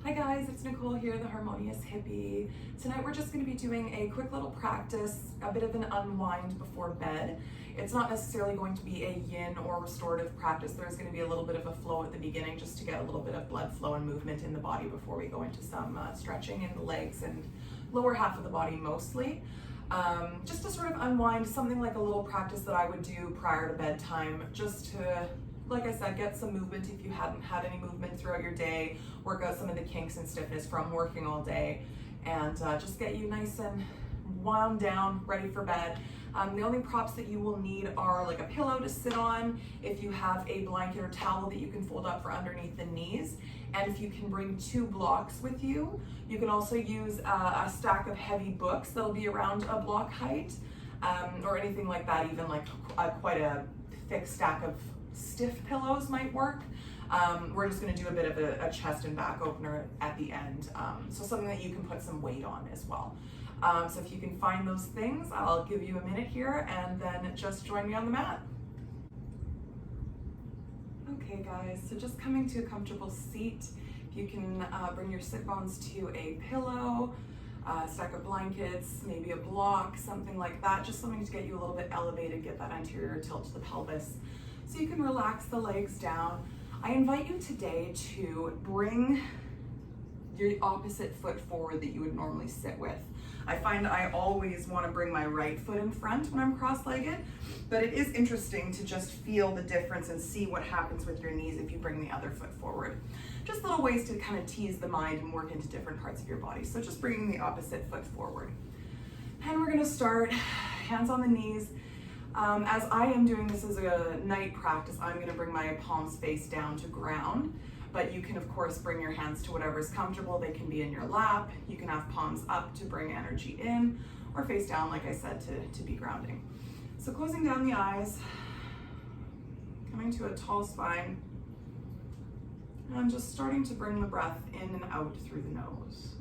Hi guys, it's Nicole here, the Harmonious Hippie. Tonight we're just going to be doing a quick little practice, a bit of an unwind before bed. It's not necessarily going to be a yin or restorative practice. There's going to be a little bit of a flow at the beginning just to get a little bit of blood flow and movement in the body before we go into some stretching in the legs and lower half of the body mostly. Just to sort of unwind, something like a little practice that I would do prior to bedtime, just to, like I said, get some movement if you hadn't had any movement throughout your day, work out some of the kinks and stiffness from working all day, and just get you nice and wound down, ready for bed. The only props that you will need are like a pillow to sit on, if you have a blanket or towel that you can fold up for underneath the knees, and if you can bring 2 blocks with you. You can also use a stack of heavy books that'll be around a block height, or anything like that, even like quite a thick stack of stiff pillows might work. We're just going to do a bit of a chest and back opener at the end, so something that you can put some weight on as well. So if you can find those things, I'll give you a minute here and then just join me on the mat. Okay guys, so just coming to a comfortable seat. If you can bring your sit bones to a pillow, stack of blankets, maybe a block, something like that, just something to get you a little bit elevated, get that anterior tilt to the pelvis. So you can relax the legs down. I invite you today to bring your opposite foot forward that you would normally sit with. I find I always want to bring my right foot in front when I'm cross-legged, but it is interesting to just feel the difference and see what happens with your knees if you bring the other foot forward. Just little ways to kind of tease the mind and work into different parts of your body. So just bringing the opposite foot forward. And we're going to start hands on the knees. As I am doing this as a night practice, I'm going to bring my palms face down to ground, but you can of course bring your hands to whatever is comfortable. They can be in your lap, you can have palms up to bring energy in, or face down, like I said, to be grounding. So closing down the eyes, coming to a tall spine, and just starting to bring the breath in and out through the nose.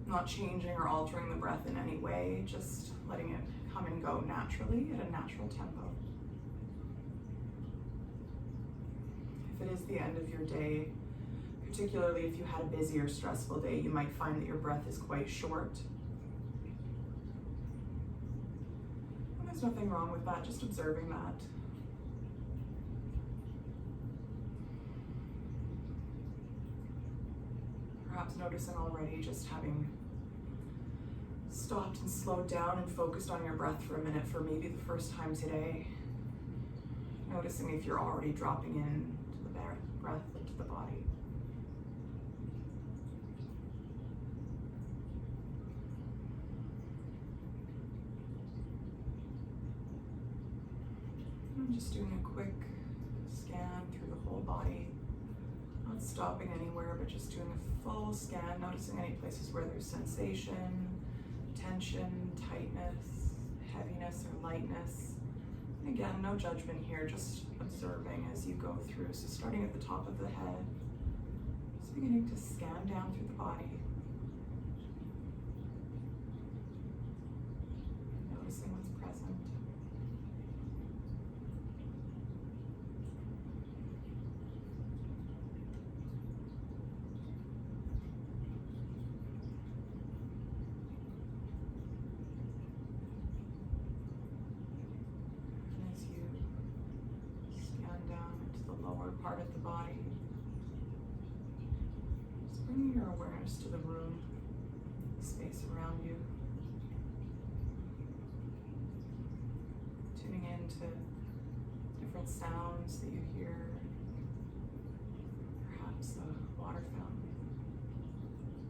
Not changing or altering the breath in any way, just letting it come and go naturally at a natural tempo. If it is the end of your day, particularly if you had a busy or stressful day, you might find that your breath is quite short. And there's nothing wrong with that, just observing that. Perhaps noticing already just having stopped and slowed down and focused on your breath for a minute for maybe the first time today. Noticing if you're already dropping in to the breath into the body. I'm just doing a quick scan through the whole body. Not stopping anywhere, but just doing a full scan, noticing any places where there's sensation, tension, tightness, heaviness, or lightness. And again, no judgment here, just observing as you go through. So starting at the top of the head, just beginning to scan down through the body. Noticing what's present. Part of the body. Just bringing your awareness to the room, the space around you. Tuning into different sounds that you hear. Perhaps a water fountain,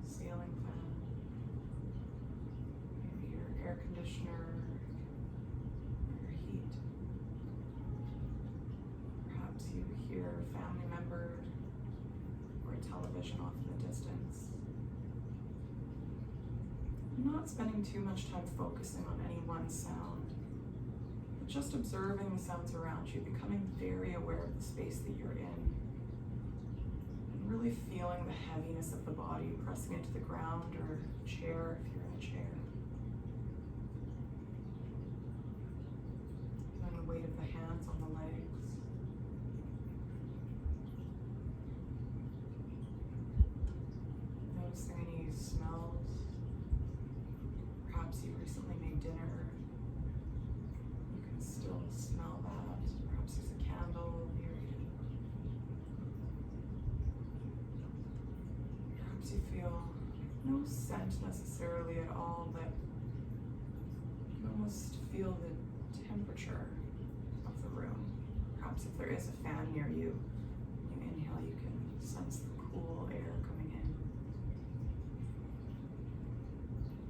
ceiling fan, maybe your air conditioner, your heat. You hear a family member or a television off in the distance. Not spending too much time focusing on any one sound, but just observing the sounds around you, becoming very aware of the space that you're in, and really feeling the heaviness of the body pressing into the ground or chair if you're in a chair. Feeling the weight of the hands on the legs. scent necessarily at all, but you can almost feel the temperature of the room. Perhaps if there is a fan near you, when you inhale, you can sense the cool air coming in.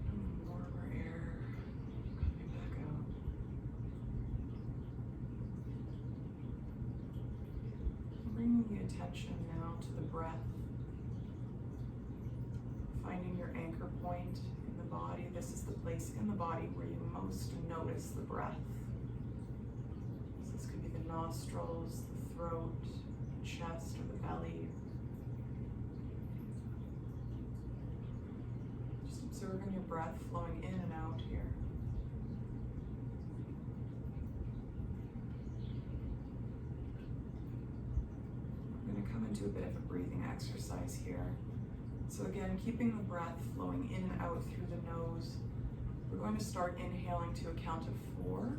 And warmer air coming back out. Bringing the attention now to the breath. Finding your anchor point in the body. This is the place in the body where you most notice the breath. So this could be the nostrils, the throat, the chest, or the belly. Just observing your breath flowing in and out here. I'm going to come into a bit of a breathing exercise here. So again, keeping the breath flowing in and out through the nose. We're going to start inhaling to a count of 4,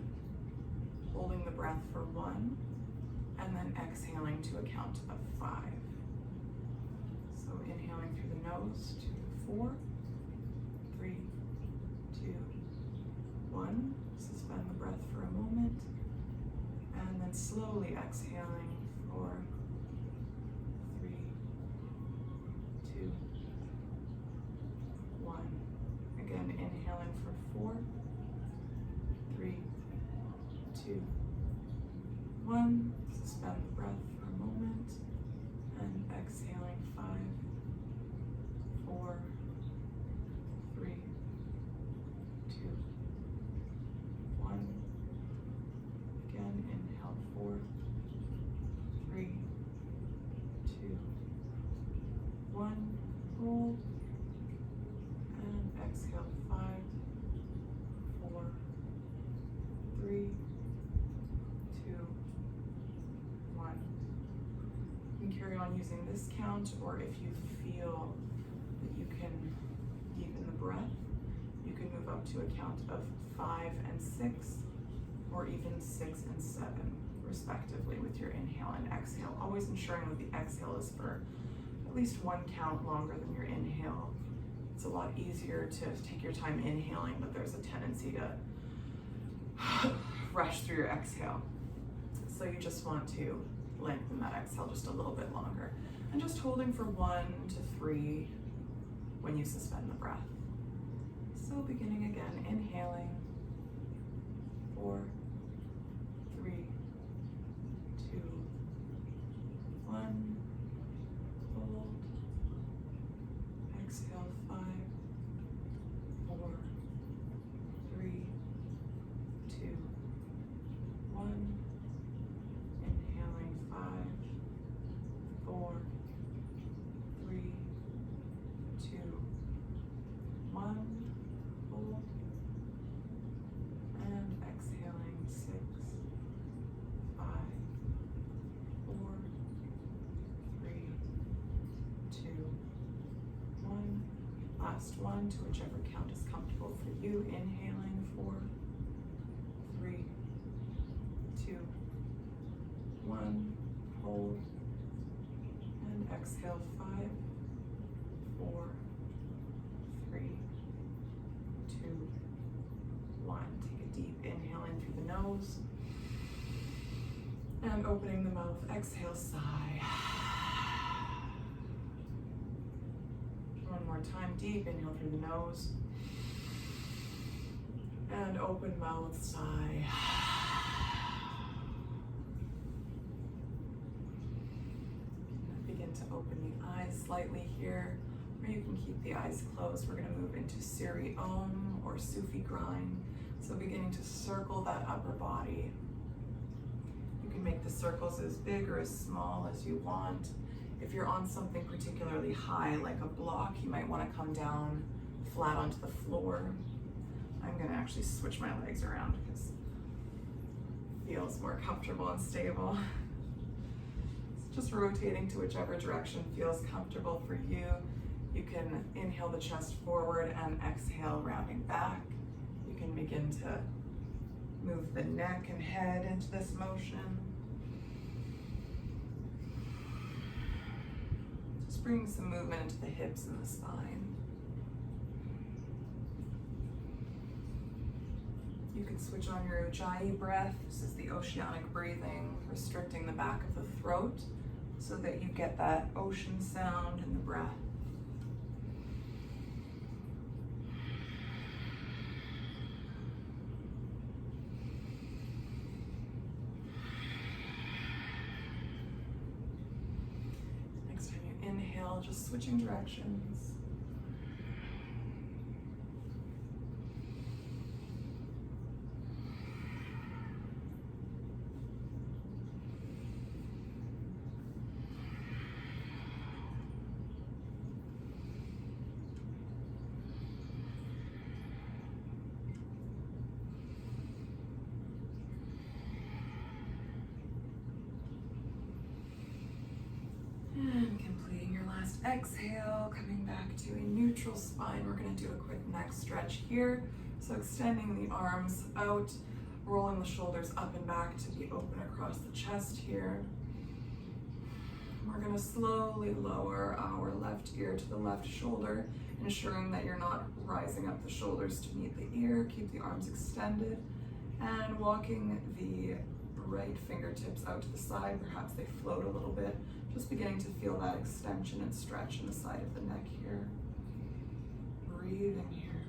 holding the breath for 1, and then exhaling to a count of 5. So inhaling through the nose to 4, 3, 2, 1. Suspend the breath for a moment, and then slowly exhaling for 3, 2, 1. Again, inhaling for 4, 3, 2, 1. Suspend the breath for a moment, and exhaling 5, 4, 3, 2, 1. Again, inhale 4, 3, 2, 1. Hold. And exhale 5, 4, 3, 2, 1. You can carry on using this count, or if you feel that you can deepen the breath, you can move up to a count of 5 and 6, or even 6 and 7, respectively, with your inhale and exhale. Always ensuring that the exhale is for at least 1 count longer than your inhale. It's a lot easier to take your time inhaling, but there's a tendency to rush through your exhale. So you just want to lengthen that exhale just a little bit longer. And just holding for 1 to 3 when you suspend the breath. So beginning again, inhaling, 4, 3, 2, 1. Hold. Exhale 5, 4, 3, 2, 1. Inhaling 5, 4, 3, 2, 1. Hold. And exhaling 6, 5, 4, 3, 2, 1. Last one to whichever count is comfortable for you. Inhaling 4, 3, 2, 1. Hold. And exhale 5, 4, 3, 2, 1. Take a deep inhale in through the nose. And opening the mouth, exhale, sigh. One more time, deep inhale through the nose. And open mouth, sigh. Begin to open the eyes slightly here, or you can keep the eyes closed. We're going to move into Siri Om or Sufi grind. So beginning to circle that upper body. You can make the circles as big or as small as you want. If you're on something particularly high, like a block, you might want to come down flat onto the floor. I'm going to actually switch my legs around because it feels more comfortable and stable. It's just rotating to whichever direction feels comfortable for you. You can inhale the chest forward and exhale, rounding back. You can begin to move the neck and head into this motion. Just bring some movement into the hips and the spine. You can switch on your Ujjayi breath. This is the oceanic breathing, restricting the back of the throat so that you get that ocean sound in the breath. Next time you inhale, just switching directions. And completing your last exhale, coming back to a neutral spine. We're going to do a quick neck stretch here. So extending the arms out, rolling the shoulders up and back to be open across the chest here. We're going to slowly lower our left ear to the left shoulder, ensuring that you're not rising up the shoulders to meet the ear. Keep the arms extended and walking the right fingertips out to the side. Perhaps they float a little bit. Just beginning to feel that extension and stretch in the side of the neck here. Breathing here.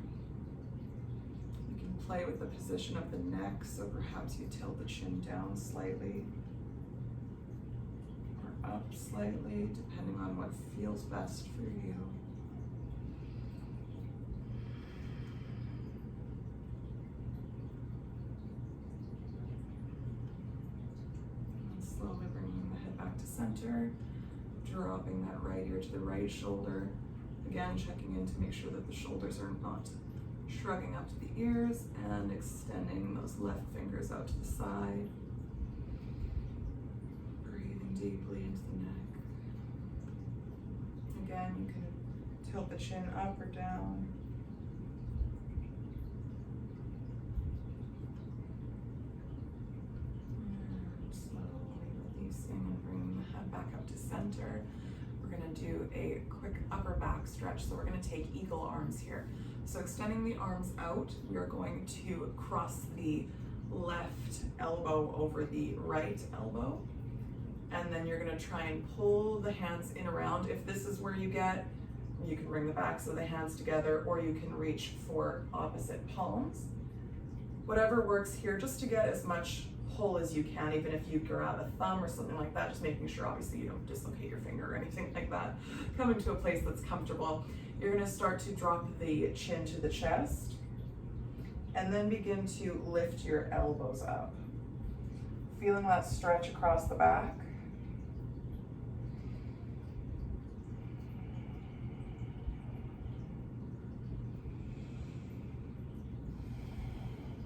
You can play with the position of the neck, so perhaps you tilt the chin down slightly or up slightly, depending on what feels best for you. Slowly bringing the head back to center, dropping that right ear to the right shoulder. Again, checking in to make sure that the shoulders are not shrugging up to the ears, and extending those left fingers out to the side. Breathing deeply into the neck. Again, you can tilt the chin up or down. And bringing the head back up to center. We're going to do a quick upper back stretch. So we're going to take eagle arms here. So extending the arms out, we are going to cross the left elbow over the right elbow. And then you're going to try and pull the hands in around. If this is where you get, you can bring the backs of the hands together, or you can reach for opposite palms. Whatever works here, just to get as much pull as you can, even if you grab a thumb or something like that, just making sure obviously you don't dislocate your finger or anything like that. Coming to a place that's comfortable. You're going to start to drop the chin to the chest and then begin to lift your elbows up. Feeling that stretch across the back.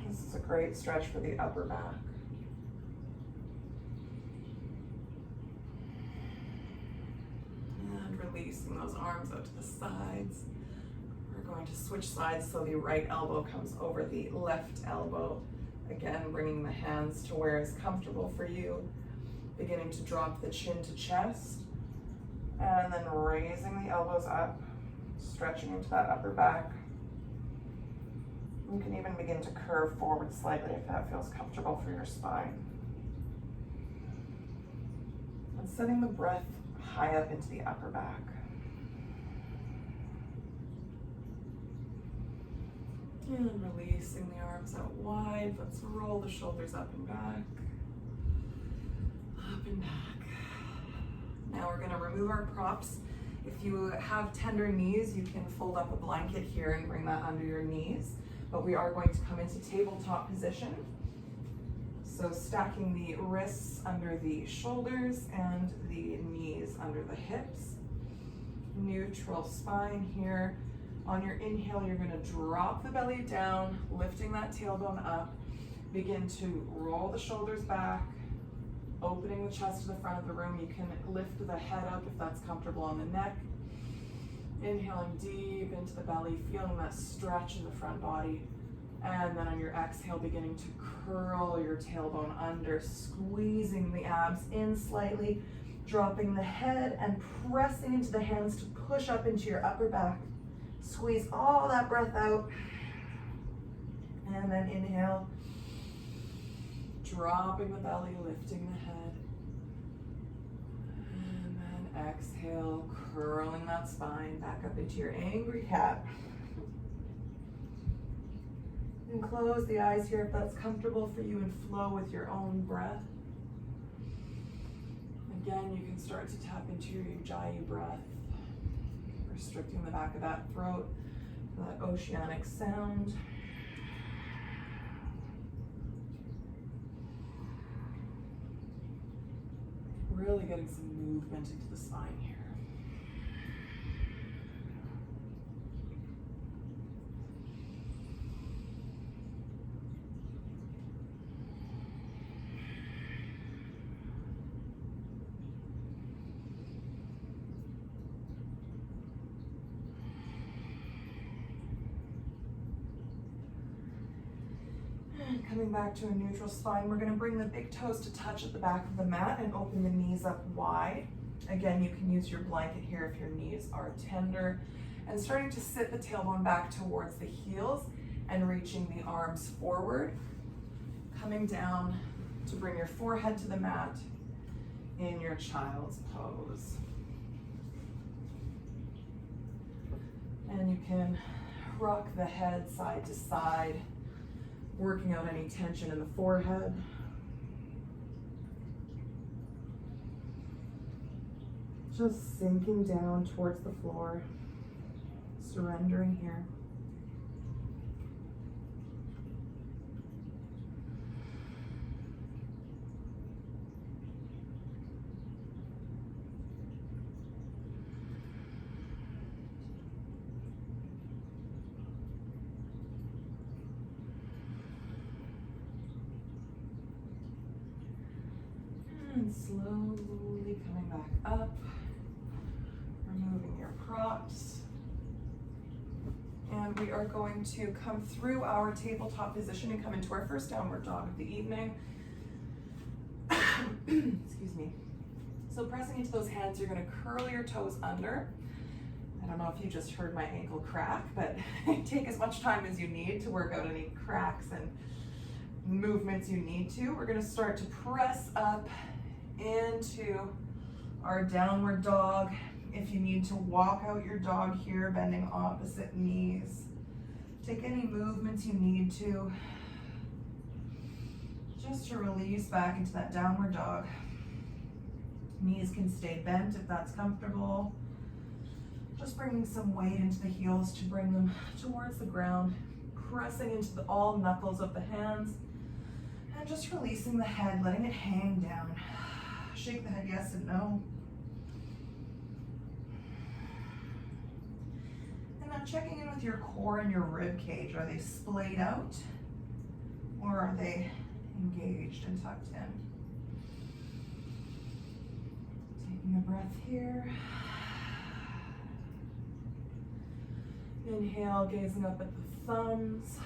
This is a great stretch for the upper back. Releasing those arms out to the sides. We're going to switch sides so the right elbow comes over the left elbow. Again, bringing the hands to where is comfortable for you. Beginning to drop the chin to chest. And then raising the elbows up, stretching into that upper back. You can even begin to curve forward slightly if that feels comfortable for your spine. And sending the breath high up into the upper back. And releasing the arms out wide. Let's roll the shoulders up and back. Up and back. Now we're going to remove our props. If you have tender knees, you can fold up a blanket here and bring that under your knees. But we are going to come into tabletop position. So stacking the wrists under the shoulders and the knees under the hips. Neutral spine here. On your inhale, you're going to drop the belly down, lifting that tailbone up. Begin to roll the shoulders back, opening the chest to the front of the room. You can lift the head up if that's comfortable on the neck. Inhaling deep into the belly, feeling that stretch in the front body. And then on your exhale, beginning to curl your tailbone under, squeezing the abs in slightly, dropping the head and pressing into the hands to push up into your upper back. Squeeze all that breath out. And then inhale, dropping the belly, lifting the head. And then exhale, curling that spine back up into your angry cat. And close the eyes here if that's comfortable for you and flow with your own breath. Again, you can start to tap into your Ujjayi breath, restricting the back of that throat, that oceanic sound. Really getting some movement into the spine here. Coming back to a neutral spine, we're going to bring the big toes to touch at the back of the mat and open the knees up wide. Again, you can use your blanket here if your knees are tender. And starting to sit the tailbone back towards the heels and reaching the arms forward. Coming down to bring your forehead to the mat in your child's pose. And you can rock the head side to side, working out any tension in the forehead. Just sinking down towards the floor, surrendering here. And slowly coming back up, removing your props. And we are going to come through our tabletop position and come into our first downward dog of the evening. Excuse me. So pressing into those hands, you're going to curl your toes under. I don't know if you just heard my ankle crack, but take as much time as you need to work out any cracks and movements you need to. We're going to start to press up into our downward dog. If you need to walk out your dog here, bending opposite knees. Take any movements you need to, just to release back into that downward dog. Knees can stay bent if that's comfortable. Just bringing some weight into the heels to bring them towards the ground, pressing into all knuckles of the hands, and just releasing the head, letting it hang down. Shake the head yes and no. And now checking in with your core and your rib cage. Are they splayed out or are they engaged and tucked in? Taking a breath here. Inhale, gazing up at the thumbs.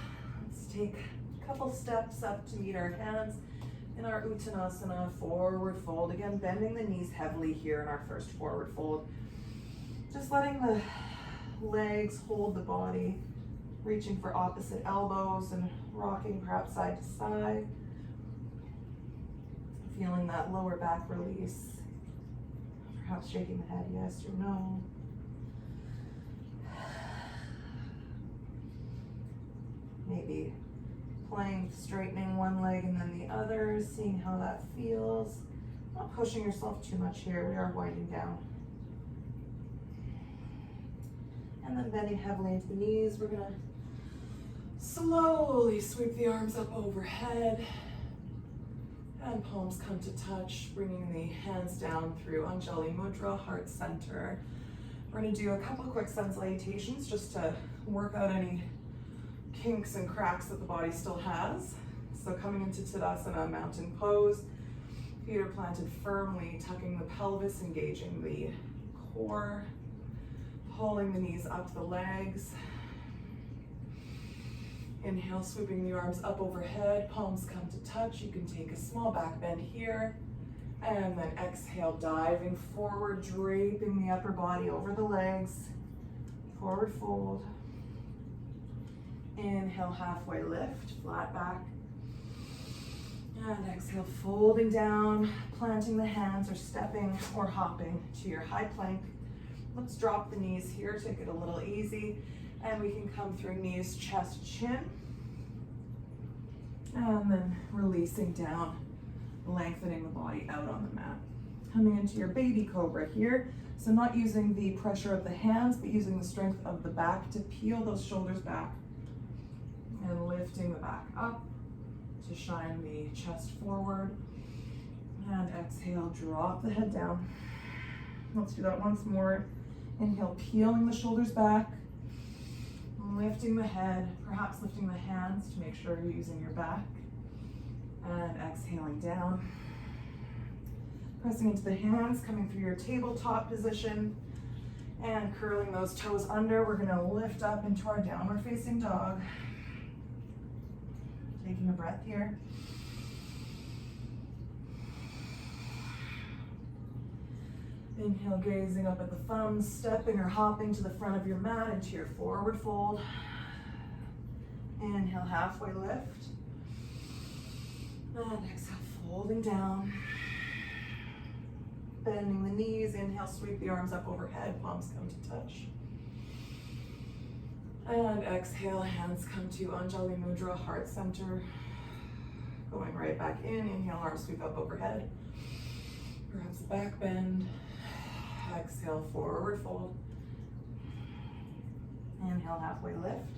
Let's take a couple steps up to meet our hands in our Uttanasana, forward fold. Again, bending the knees heavily here in our first forward fold. Just letting the legs hold the body, reaching for opposite elbows and rocking perhaps side to side. Feeling that lower back release. Perhaps shaking the head yes or no. Maybe playing, straightening one leg and then the other, seeing how that feels. Not pushing yourself too much here. We are winding down. And then bending heavily into the knees. We're gonna slowly sweep the arms up overhead. And palms come to touch, bringing the hands down through Anjali Mudra, heart center. We're gonna do a couple of quick sun salutations just to work out any kinks and cracks that the body still has. So coming into Tadasana, mountain pose, feet are planted firmly, tucking the pelvis, engaging the core, pulling the knees up the legs. Inhale, sweeping the arms up overhead, palms come to touch. You can take a small back bend here. And then exhale, diving forward, draping the upper body over the legs. Forward fold. Inhale, halfway lift, flat back. And exhale, folding down, planting the hands or stepping or hopping to your high plank. Let's drop the knees here, take it a little easy. And we can come through knees, chest, chin. And then releasing down, lengthening the body out on the mat. Coming into your baby cobra here. So not using the pressure of the hands, but using the strength of the back to peel those shoulders back. And lifting the back up to shine the chest forward. And exhale, drop the head down. Let's do that once more. Inhale, peeling the shoulders back. Lifting the head, perhaps lifting the hands to make sure you're using your back. And exhaling down. Pressing into the hands, coming through your tabletop position. And curling those toes under. We're gonna lift up into our downward facing dog. Taking a breath here. Inhale, gazing up at the thumbs, stepping or hopping to the front of your mat into your forward fold. Inhale, halfway lift. And exhale, folding down. Bending the knees, inhale, sweep the arms up overhead, palms come to touch. And exhale, hands come to Anjali Mudra, heart center. Going right back in, inhale, arms sweep up overhead. Perhaps back bend. Exhale, forward fold. Inhale, halfway lift.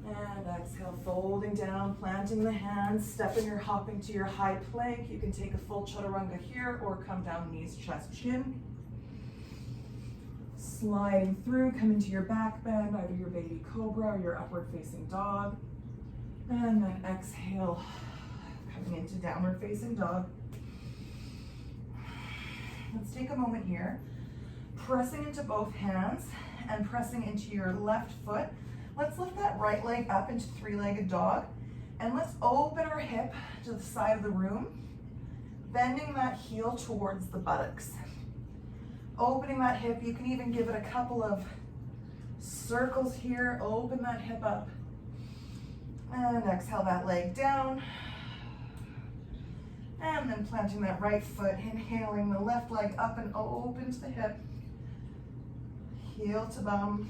And exhale, folding down, planting the hands, stepping or hopping to your high plank. You can take a full chaturanga here or come down knees, chest, chin. Sliding through, coming to your back bend, either your baby cobra or your upward facing dog. And then exhale, coming into downward facing dog. Let's take a moment here, pressing into both hands and pressing into your left foot. Let's lift that right leg up into three-legged dog, and let's open our hip to the side of the room, bending that heel towards the buttocks. Opening that hip, you can even give it a couple of circles here, open that hip up, and exhale that leg down. And then planting that right foot, inhaling the left leg up and open to the hip. Heel to bum.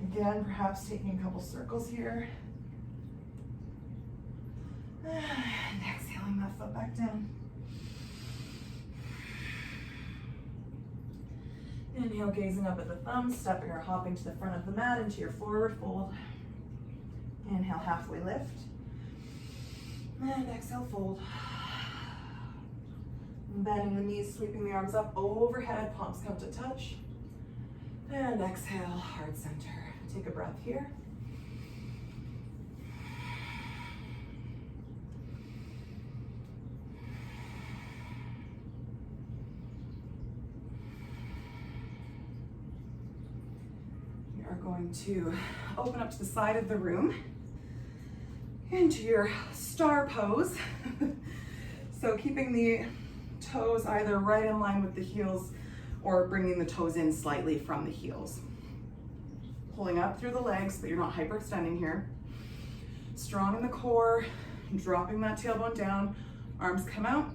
Again, perhaps taking a couple circles here. And exhaling that foot back down. Inhale, gazing up at the thumbs, stepping or hopping to the front of the mat into your forward fold. Inhale, halfway lift. And exhale, fold. Bending the knees, sweeping the arms up overhead, palms come to touch. And exhale, heart center. Take a breath here. We are going to open up to the side of the room into your star pose. So keeping the toes either right in line with the heels or bringing the toes in slightly from the heels. Pulling up through the legs so that you're not hyperextending here. Strong in the core, dropping that tailbone down, arms come out.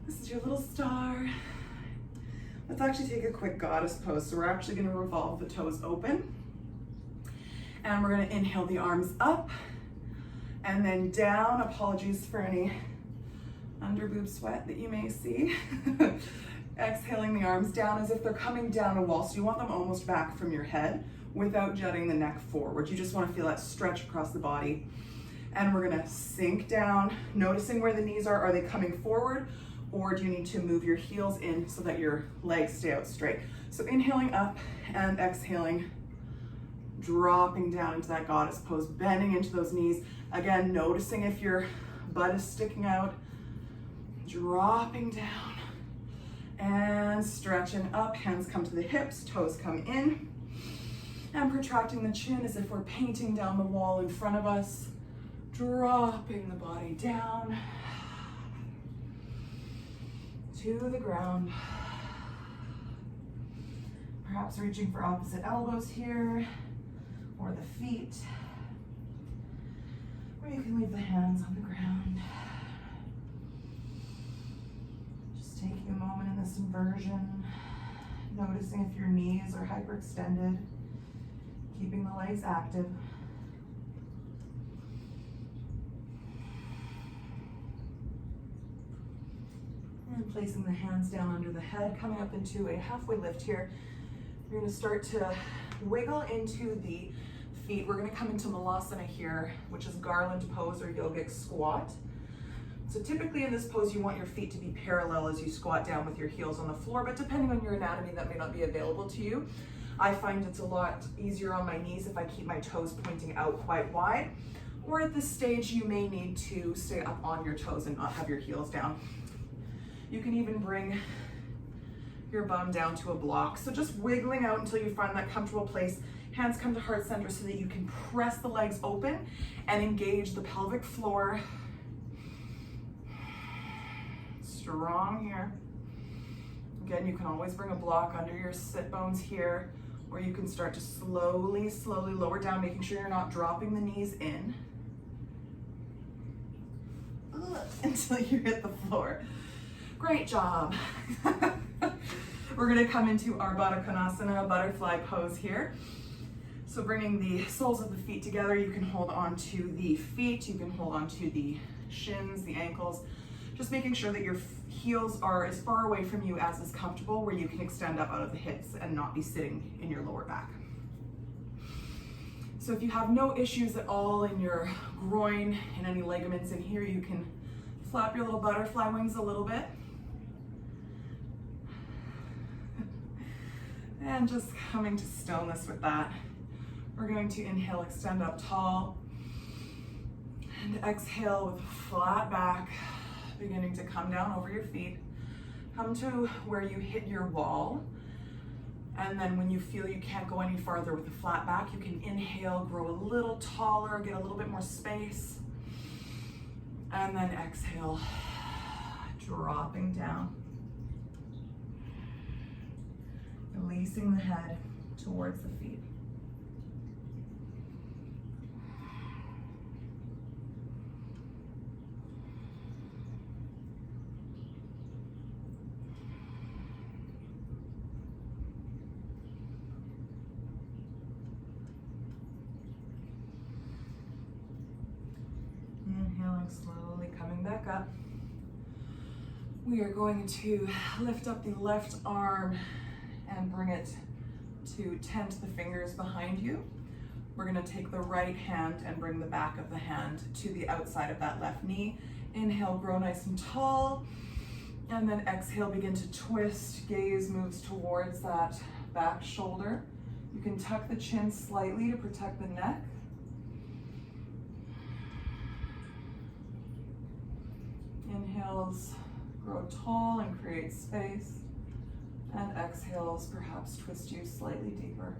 This is your little star. Let's actually take a quick goddess pose. So we're actually gonna revolve the toes open. And we're gonna inhale the arms up and then down. Apologies for any under boob sweat that you may see. Exhaling the arms down as if they're coming down a wall. So you want them almost back from your head without jutting the neck forward. You just want to feel that stretch across the body. And we're gonna sink down, noticing where the knees are. Are they coming forward, or do you need to move your heels in so that your legs stay out straight? So inhaling up and exhaling, dropping down into that goddess pose, bending into those knees. Again, noticing if your butt is sticking out. Dropping down and stretching up, hands come to the hips, toes come in, and protracting the chin as if we're painting down the wall in front of us, dropping the body down to the ground. Perhaps reaching for opposite elbows here, or the feet. Or you can leave the hands on the ground. Just taking a moment in this inversion, noticing if your knees are hyperextended, keeping the legs active. And placing the hands down under the head, coming up into a halfway lift here. You're going to start to wiggle into the feet. We're going to come into Malasana here, which is garland pose or yogic squat. So typically in this pose, you want your feet to be parallel as you squat down with your heels on the floor, but depending on your anatomy, that may not be available to you. I find it's a lot easier on my knees if I keep my toes pointing out quite wide, or at this stage, you may need to stay up on your toes and not have your heels down. You can even bring your bum down to a block. So just wiggling out until you find that comfortable place. Hands come to heart center so that you can press the legs open and engage the pelvic floor. Strong here. Again, you can always bring a block under your sit bones here, or you can start to slowly lower down, making sure you're not dropping the knees in until you hit the floor. Great job. We're gonna come into our Baddha Konasana, butterfly pose here. So bringing the soles of the feet together, you can hold on to the feet, you can hold on to the shins, the ankles, just making sure that your heels are as far away from you as is comfortable, where you can extend up out of the hips and not be sitting in your lower back. So if you have no issues at all in your groin and any ligaments in here, you can flap your little butterfly wings a little bit. And just coming to stillness with that. We're going to inhale, extend up tall, and exhale with a flat back, beginning to come down over your feet. Come to where you hit your wall. And then when you feel you can't go any farther with a flat back, you can inhale, grow a little taller, get a little bit more space. And then exhale, dropping down. Releasing the head towards the feet. Inhaling slowly, coming back up. We are going to lift up the left arm and bring it to tent the fingers behind you. We're gonna take the right hand and bring the back of the hand to the outside of that left knee. Inhale, grow nice and tall. And then exhale, begin to twist. Gaze moves towards that back shoulder. You can tuck the chin slightly to protect the neck. Inhales, grow tall and create space. And exhales, perhaps twist you slightly deeper.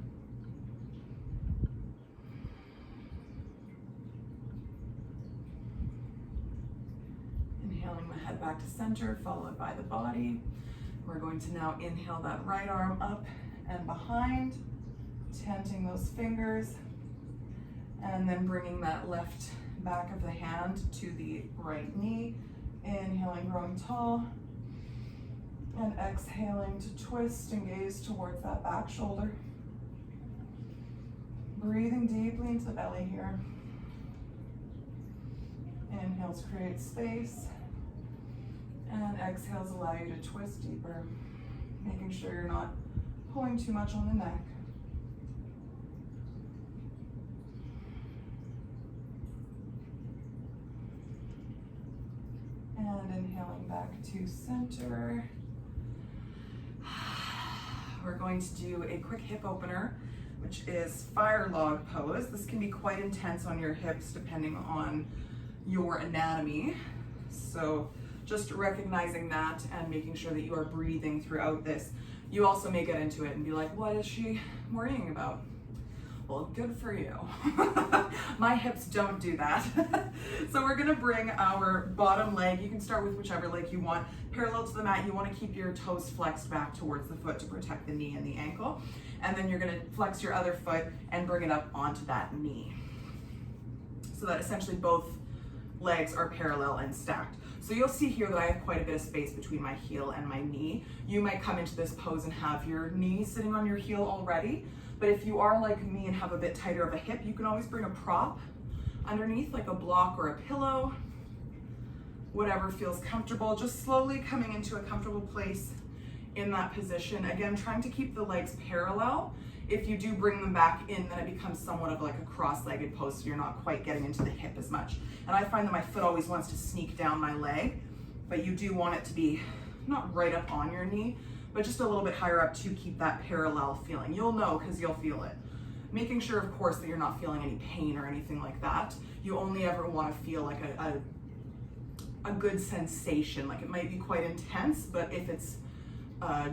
Inhaling the head back to center, followed by the body. We're going to now inhale that right arm up and behind, tenting those fingers, and then bringing that left back of the hand to the right knee. Inhaling, growing tall. And exhaling to twist and gaze towards that back shoulder. Breathing deeply into the belly here. Inhales create space. And exhales allow you to twist deeper, making sure you're not pulling too much on the neck. And inhaling back to center. We're going to do a quick hip opener, which is fire log pose. This can be quite intense on your hips depending on your anatomy. So just recognizing that and making sure that you are breathing throughout this. You also may get into it and be like, what is she worrying about? Well, good for you. My hips don't do that. So we're gonna bring our bottom leg, you can start with whichever leg you want, parallel to the mat. You wanna keep your toes flexed back towards the foot to protect the knee and the ankle. And then you're gonna flex your other foot and bring it up onto that knee. So that essentially both legs are parallel and stacked. So you'll see here that I have quite a bit of space between my heel and my knee. You might come into this pose and have your knee sitting on your heel already, but if you are like me and have a bit tighter of a hip, you can always bring a prop underneath, like a block or a pillow, whatever feels comfortable. Just slowly coming into a comfortable place in that position. Again, trying to keep the legs parallel. If you do bring them back in, then it becomes somewhat of like a cross-legged pose, so you're not quite getting into the hip as much. And I find that my foot always wants to sneak down my leg, but you do want it to be not right up on your knee, but just a little bit higher up to keep that parallel feeling. You'll know because you'll feel it. Making sure, of course, that you're not feeling any pain or anything like that. You only ever want to feel like a good sensation. Like it might be quite intense, but if it's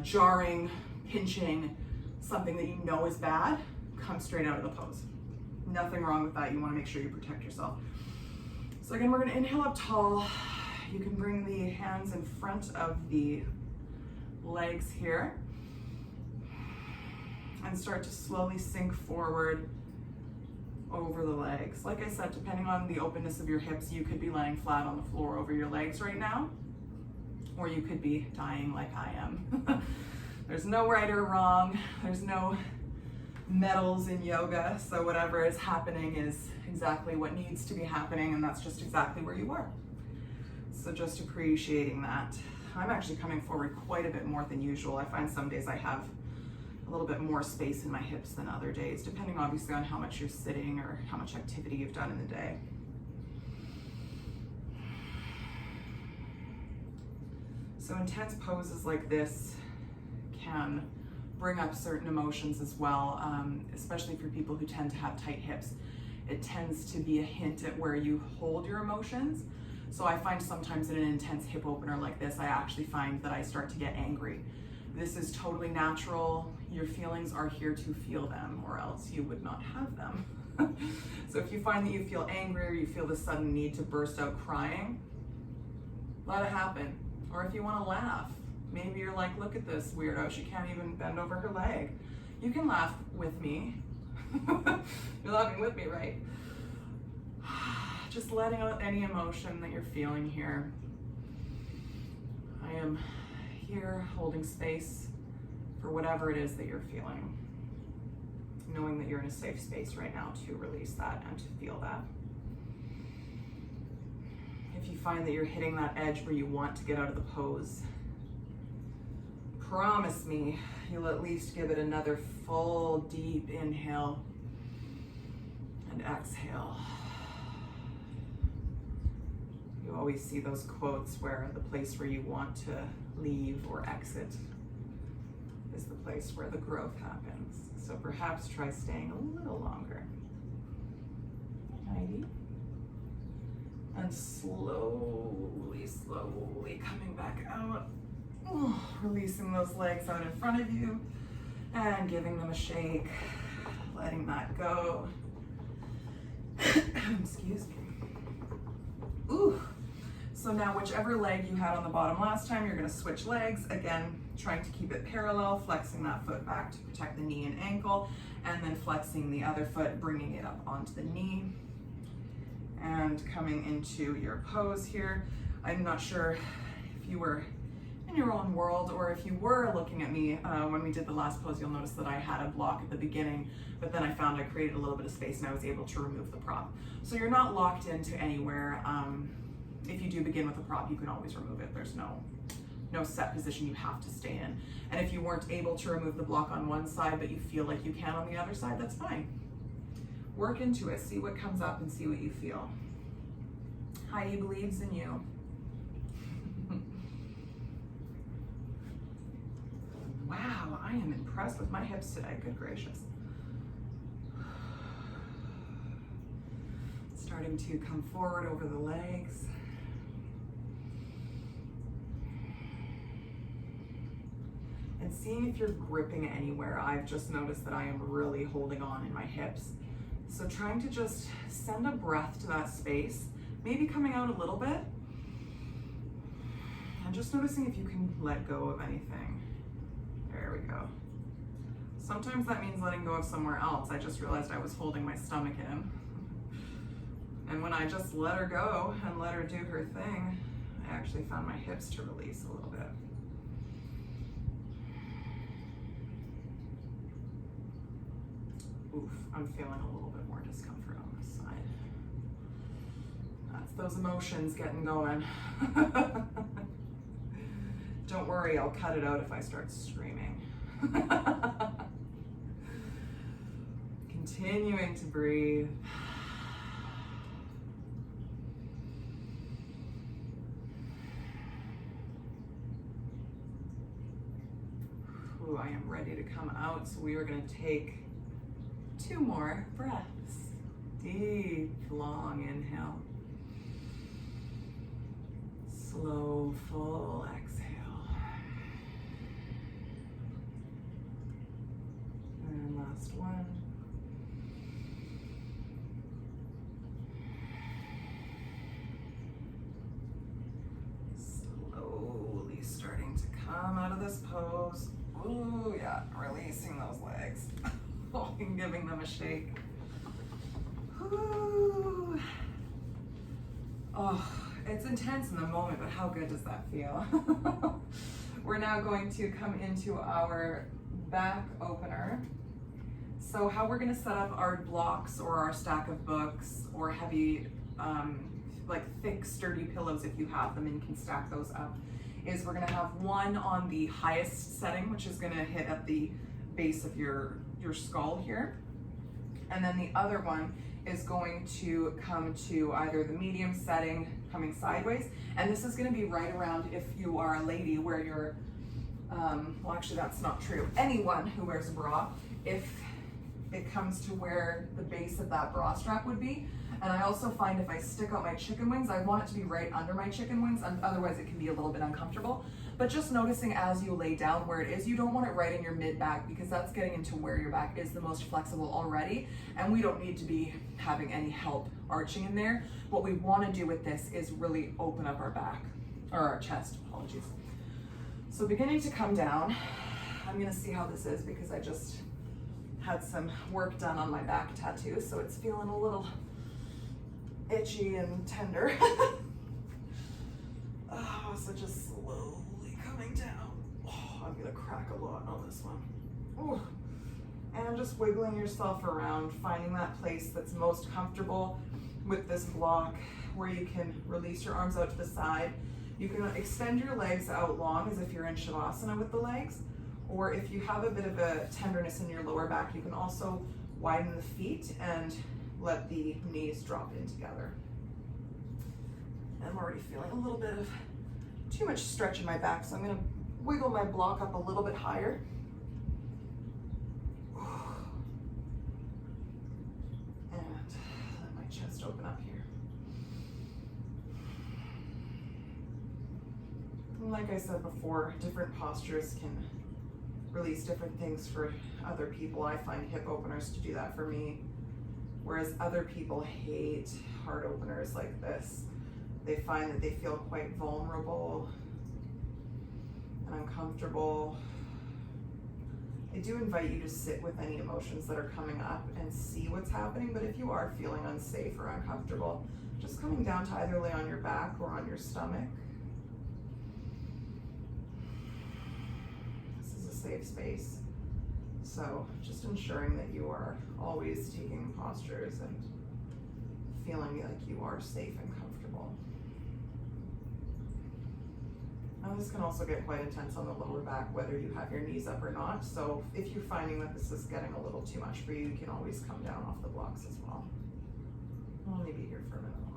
jarring, pinching, something that you know is bad, come straight out of the pose. Nothing wrong with that. You want to make sure you protect yourself. So again, we're going to inhale up tall. You can bring the hands in front of the legs here and start to slowly sink forward over the legs. Like I said, depending on the openness of your hips, you could be laying flat on the floor over your legs right now, or you could be dying like I am. There's no right or wrong. There's no medals in yoga. So whatever is happening is exactly what needs to be happening, and that's just exactly where you are. So just appreciating that. I'm actually coming forward quite a bit more than usual. I find some days I have a little bit more space in my hips than other days, depending obviously on how much you're sitting or how much activity you've done in the day. So intense poses like this can bring up certain emotions as well, especially for people who tend to have tight hips. It tends to be a hint at where you hold your emotions. So I find sometimes in an intense hip opener like this, I actually find that I start to get angry. This is totally natural. Your feelings are here to feel them, or else you would not have them. So if you find that you feel angry or you feel the sudden need to burst out crying, let it happen. Or if you want to laugh, maybe you're like, look at this weirdo, she can't even bend over her leg. You can laugh with me. You're laughing with me, right? Just letting out any emotion that you're feeling here. I am here holding space for whatever it is that you're feeling. Knowing that you're in a safe space right now to release that and to feel that. If you find that you're hitting that edge where you want to get out of the pose, promise me you'll at least give it another full deep inhale and exhale. You always see those quotes where the place where you want to leave or exit is the place where the growth happens. So perhaps try staying a little longer. Righty. And slowly, slowly coming back out. Releasing those legs out in front of you and giving them a shake, letting that go. Excuse me. Ooh. So now whichever leg you had on the bottom last time, you're gonna switch legs. Again, trying to keep it parallel, flexing that foot back to protect the knee and ankle, and then flexing the other foot, bringing it up onto the knee, and coming into your pose here. I'm not sure if you were in your own world or if you were looking at me when we did the last pose, you'll notice that I had a block at the beginning, but then I found I created a little bit of space and I was able to remove the prop. So you're not locked into anywhere. If you do begin with a prop, you can always remove it. There's no set position you have to stay in. And if you weren't able to remove the block on one side, but you feel like you can on the other side, that's fine. Work into it, see what comes up and see what you feel. Heidi believes in you. Wow, I am impressed with my hips today, good gracious. Starting to come forward over the legs. and seeing if you're gripping anywhere. I've just noticed that I am really holding on in my hips. So trying to just send a breath to that space, maybe coming out a little bit, and just noticing if you can let go of anything. There we go. Sometimes that means letting go of somewhere else. I just realized I was holding my stomach in. And when I just let her go and let her do her thing, I actually found my hips to release a little bit. Oof, I'm feeling a little bit more discomfort on this side. That's those emotions getting going. Don't worry, I'll cut it out if I start screaming. Continuing to breathe. Ooh, I am ready to come out, so we are going to take 2 more breaths. Deep, long inhale. Slow, full exhale. And last one. Slowly starting to come out of this pose. Ooh, yeah, releasing those legs. And giving them a shake. Ooh. Oh, it's intense in the moment, but how good does that feel? We're now going to come into our back opener. So how we're going to set up our blocks or our stack of books or heavy, like thick, sturdy pillows if you have them and you can stack those up, is we're going to have one on the highest setting, which is going to hit at the base of your skull here. And then the other one is going to come to either the medium setting, coming sideways. And this is going to be right around, if you are a lady, where you're, well, actually that's not true. Anyone who wears a bra, if it comes to where the base of that bra strap would be. And I also find if I stick out my chicken wings, I want it to be right under my chicken wings, and otherwise it can be a little bit uncomfortable. But just noticing as you lay down where it is, you don't want it right in your mid back, because that's getting into where your back is the most flexible already, and we don't need to be having any help arching in there. What we want to do with this is really open up our back, or our chest, apologies. So beginning to come down, I'm gonna see how this is because I just had some work done on my back tattoo, so it's feeling a little itchy and tender. Oh, so just slowly coming down. Oh, I'm gonna crack a lot on this one. Ooh. And just wiggling yourself around, finding that place that's most comfortable with this block where you can release your arms out to the side. You can extend your legs out long as if you're in Savasana with the legs, or if you have a bit of a tenderness in your lower back, you can also widen the feet and let the knees drop in together. I'm already feeling a little bit of too much stretch in my back, so I'm gonna wiggle my block up a little bit higher. And let my chest open up here. And like I said before, different postures can release different things for other people. I find hip openers to do that for me, whereas other people hate heart openers like this. They find that they feel quite vulnerable and uncomfortable. I do invite you to sit with any emotions that are coming up and see what's happening, but if you are feeling unsafe or uncomfortable, just coming down to either lay on your back or on your stomach. This is a safe space. So just ensuring that you are always taking postures and feeling like you are safe and comfortable. Now this can also get quite intense on the lower back, whether you have your knees up or not. So if you're finding that this is getting a little too much for you, you can always come down off the blocks as well. I'll only be here for a minute longer.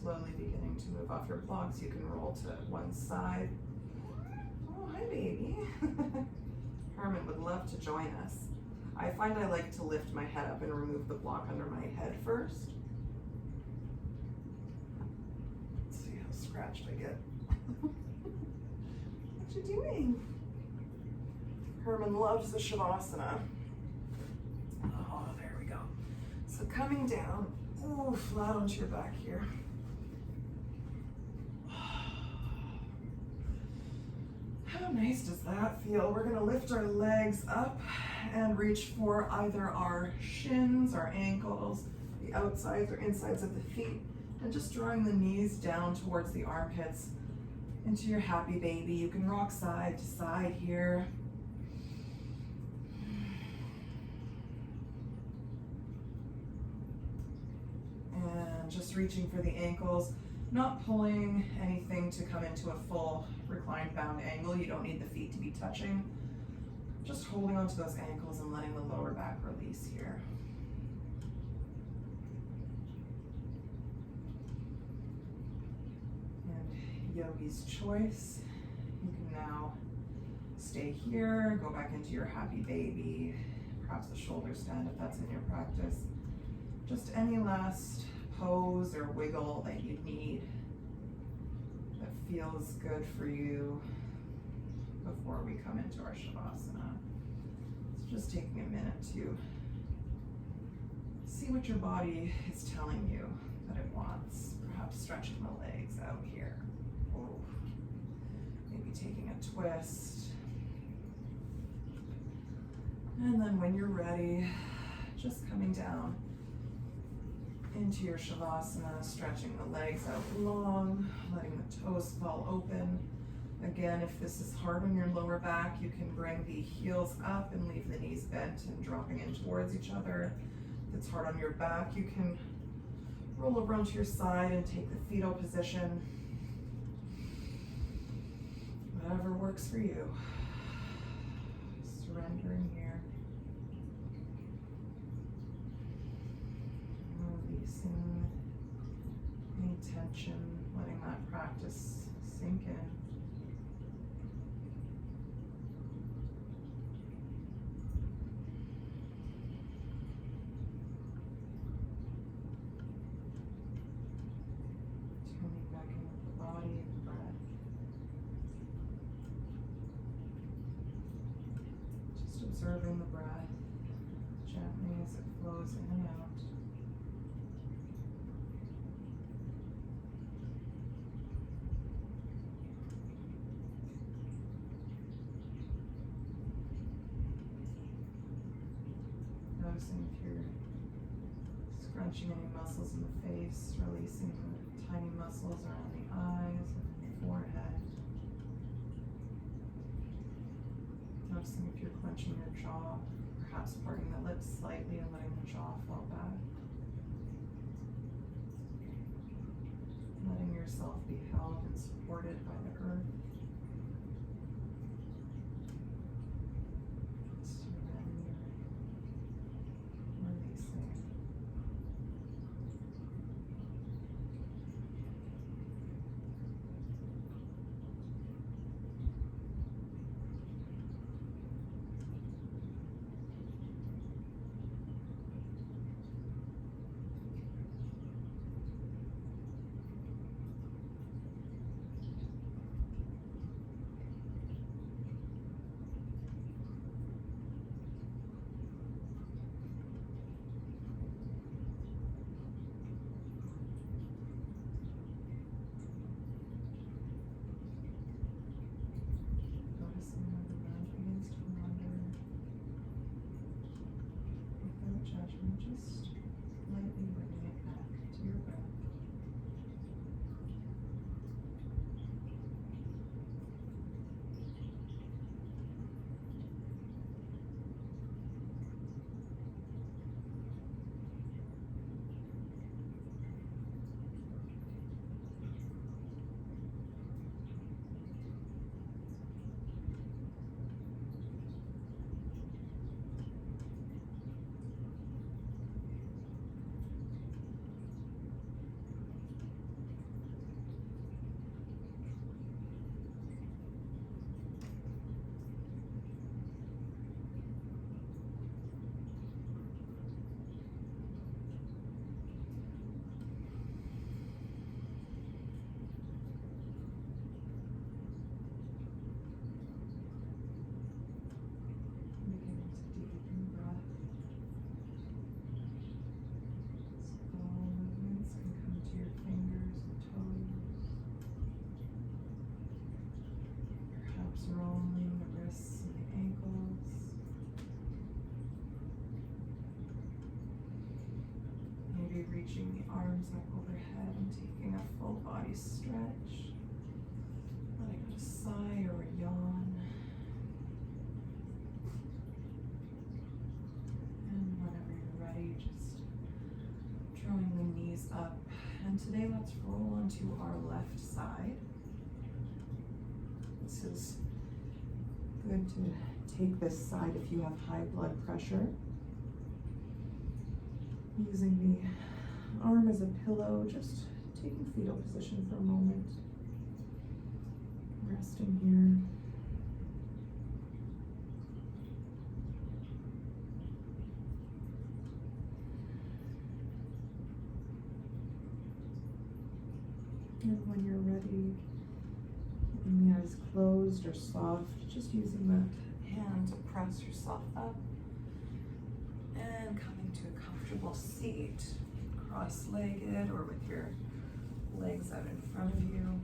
slowly beginning to move off your blocks. You can roll to one side. Oh, hi, baby. Herman would love to join us. I find I like to lift my head up and remove the block under my head first. Let's see how scratched I get. What you doing? Herman loves the Savasana. Oh, there we go. So coming down, ooh, flat onto your back here. How nice does that feel? We're gonna lift our legs up and reach for either our shins, our ankles, the outsides or insides of the feet, and just drawing the knees down towards the armpits into your happy baby. You can rock side to side here. And just reaching for the ankles, not pulling anything to come into a full reclined bound angle. You don't need the feet to be touching. Just holding onto those ankles and letting the lower back release here. And yogi's choice. You can now stay here, go back into your happy baby, perhaps a shoulder stand if that's in your practice. Just any last pose or wiggle that you need that feels good for you before we come into our Savasana. It's just taking a minute to see what your body is telling you that it wants. Perhaps stretching the legs out here. Ooh. Maybe taking a twist. And then when you're ready, just coming down into your Shavasana, stretching the legs out long, letting the toes fall open. Again, if this is hard on your lower back, you can bring the heels up and leave the knees bent and dropping in towards each other. If it's hard on your back, you can roll over onto your side and take the fetal position. Whatever works for you. Surrendering here. Releasing any tension, letting that practice sink in. Turning back in with the body and the breath. Just observing the breath gently as it flows in and out. Noticing if you're scrunching any muscles in the face, releasing the tiny muscles around the eyes and the forehead. Noticing if you're clenching your jaw, perhaps parting the lips slightly and letting the jaw fall back. Letting yourself be held and supported by the earth. Just lightly bringing it back to your breath. reaching the arms up overhead and taking a full body stretch. Letting out a sigh or a yawn. And whenever you're ready, just drawing the knees up. And today let's roll onto our left side. This is good to take this side if you have high blood pressure. Using the arm as a pillow, just taking fetal position for a moment. Resting here. And when you're ready, keeping the eyes closed or soft, just using that hand to press yourself up. And coming to a comfortable seat, cross-legged or with your legs out in front of you.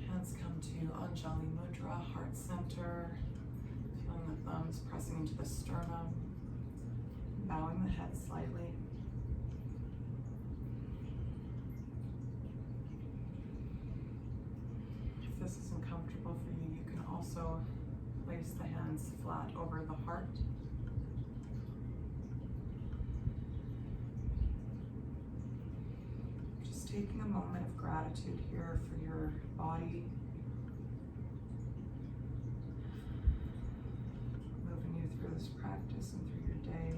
Hands come to Anjali Mudra, heart center. Feeling the thumbs pressing into the sternum. Bowing the head slightly. If this isn't comfortable for you, you can also place the hands flat over the heart. Just taking a moment of gratitude here for your body. Moving you through this practice and through your day.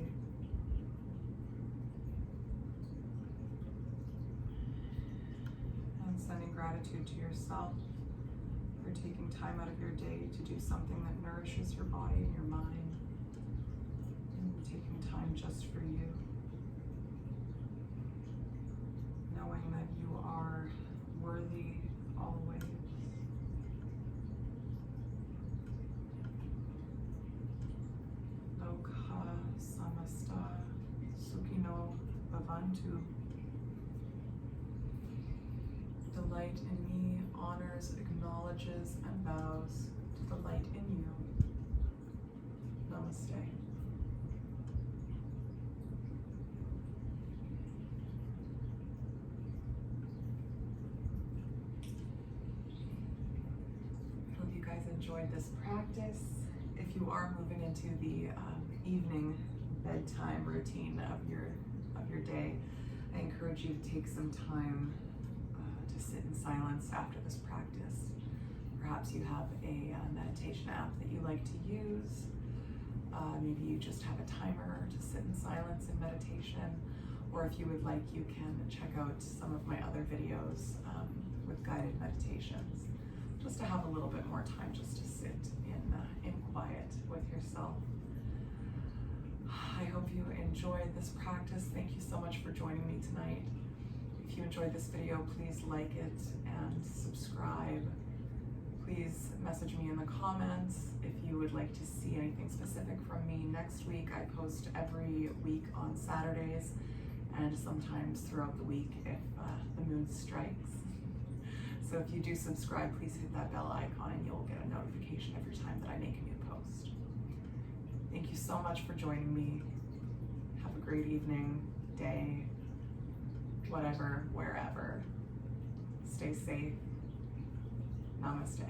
And sending gratitude to yourself for taking time out of your day to do something that nourishes your body and your mind, and taking time just for you, knowing that you are worthy always. Lokha samasta sukhino bhavantu. The light in me honors, acknowledges, and bows to the light in you. Namaste. Hope you guys enjoyed this practice. If you are moving into the evening bedtime routine of your day, I encourage you to take some time to sit in silence after this practice. Perhaps you have a meditation app that you like to use. Maybe you just have a timer to sit in silence in meditation. Or if you would like, you can check out some of my other videos with guided meditations, just to have a little bit more time just to sit in quiet with yourself. I hope you enjoyed this practice. Thank you so much for joining me tonight. If you enjoyed this video, please like it and subscribe. Please message me in the comments if you would like to see anything specific from me next week. I post every week on Saturdays and sometimes throughout the week if the moon strikes. So if you do subscribe, please hit that bell icon and you'll get a notification every time that I make a new post. Thank you so much for joining me. Have a great evening, day, whatever, wherever. Stay safe. Namaste.